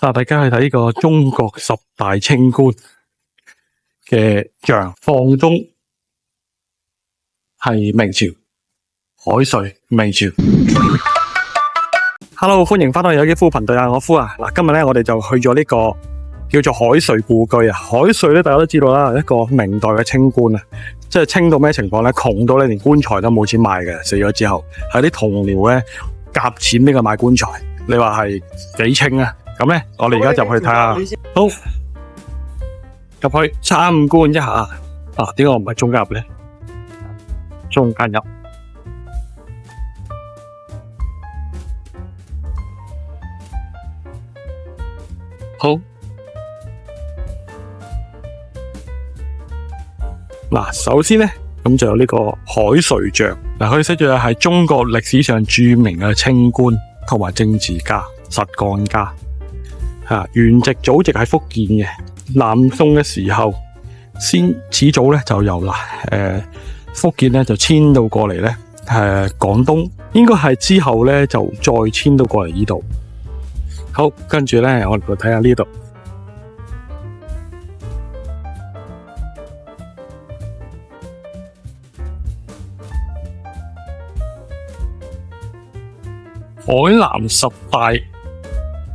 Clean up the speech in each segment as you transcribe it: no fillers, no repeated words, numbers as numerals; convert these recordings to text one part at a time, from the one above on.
帶大家去睇呢個中國十大清官嘅像。房中係明朝，海瑞明朝。Hello， 歡迎翻到有機夫頻道啊，我夫啊。嗱，今日咧我哋就去咗呢個叫做海瑞故居啊。海瑞咧大家都知道啦，一個明代嘅清官啊，即係清到咩情況咧？窮到咧連棺材都冇錢買嘅，死咗之後喺啲同僚咧夾錢俾佢買棺材。你話係幾清啊？咁咧，我哋而家就去睇下。好，入去參觀一下。啊，點解我唔係中間入咧？中間入。好。嗱，首先咧，咁就有呢個海瑞像。嗱，佢寫住係中國歷史上著名嘅清官同埋政治家、實幹家。原籍祖籍喺福建嘅，南宋嘅時候始祖咧就由福建咧就遷到過嚟咧廣東，應該係之後咧就再遷到過嚟呢度。好，跟住咧我哋就睇下呢度。海南十大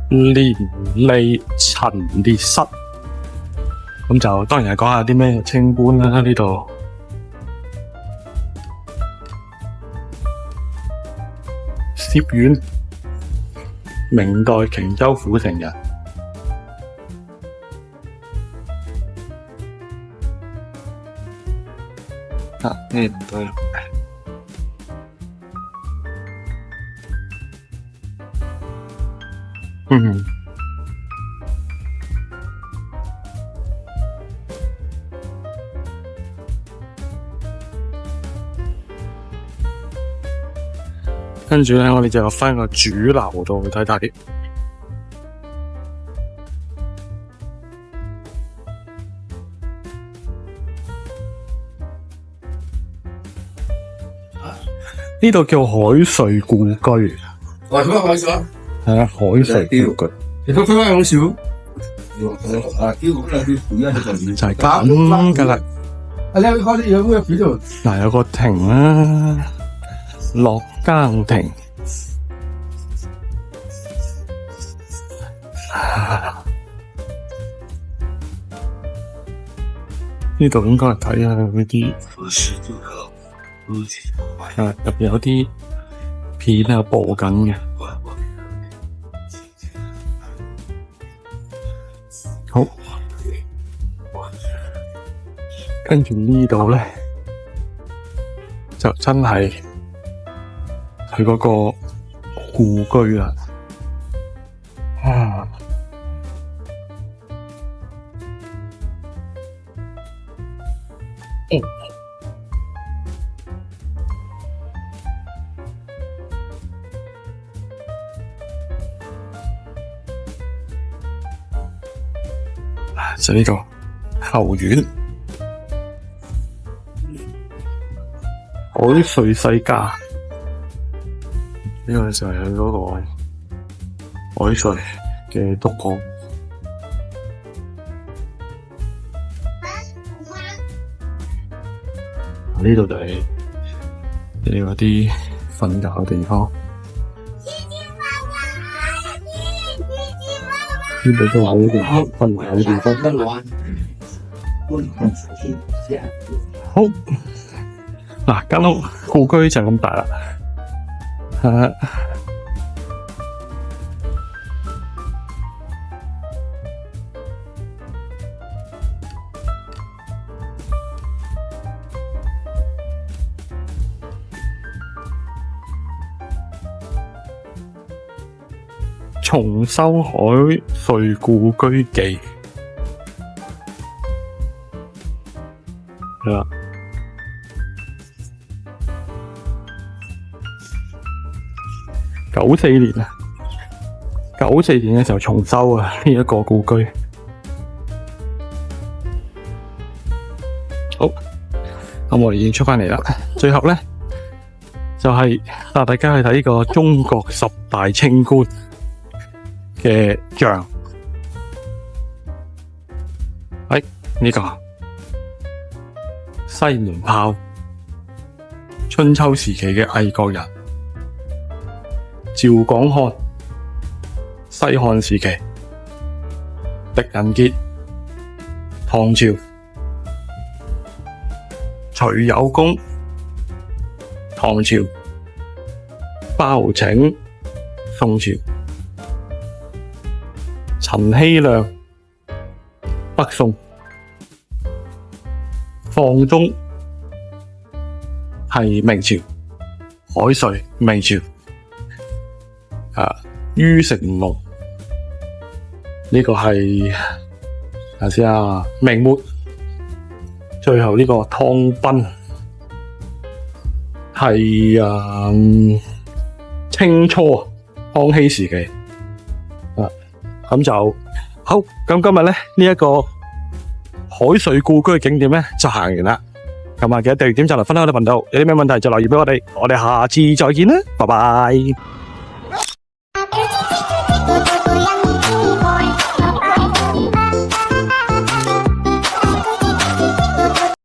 廉吏陳列室，咁就當然係講下啲咩清官啦。呢度薛遠，明代瓊州府城人。咩唔對？跟住咧，我哋就翻個主樓度去睇睇。呢度叫海瑞故居。喂，點解海瑞？係啊，海瑞故居。你都分開好少。就係咁噶啦。嗱，有個亭啦，樂耕亭。呢度應該係睇下嗰啲，入邊有啲片喺度播緊嘅。好，跟住呢度咧，就真係佢嗰個故居啦。就呢個後院，海瑞世家。呢個就係佢嗰個海瑞嘅督港。呢度就係你嗰啲瞓覺嘅地方。呢度都係呢個瞓覺嘅地方。好，嗱，間屋故居就咁大啦。重修海瑞故居記，係啦。94年啊，94年嘅時候重修啊呢一個故居。好，咁我哋已經出返嚟啦。最後咧就係帶大家去睇呢個中國十大清官嘅像。呢個西門豹，春秋時期嘅魏國人。趙廣漢，西漢時期。狄仁傑，唐朝。徐有功，唐朝。包拯，宋朝。陳希亮，北宋。放宗係明朝。海瑞，明朝。于成龍呢個係睇下先啊，明末。最後呢個湯斌係清初康熙時期。咁就好。咁今日咧呢一個海瑞故居嘅景點咧就行完啦。咁啊，記得訂閱點讚同分享我哋頻道，有啲咩問題就留言俾我哋。我哋下次再見啦，拜拜。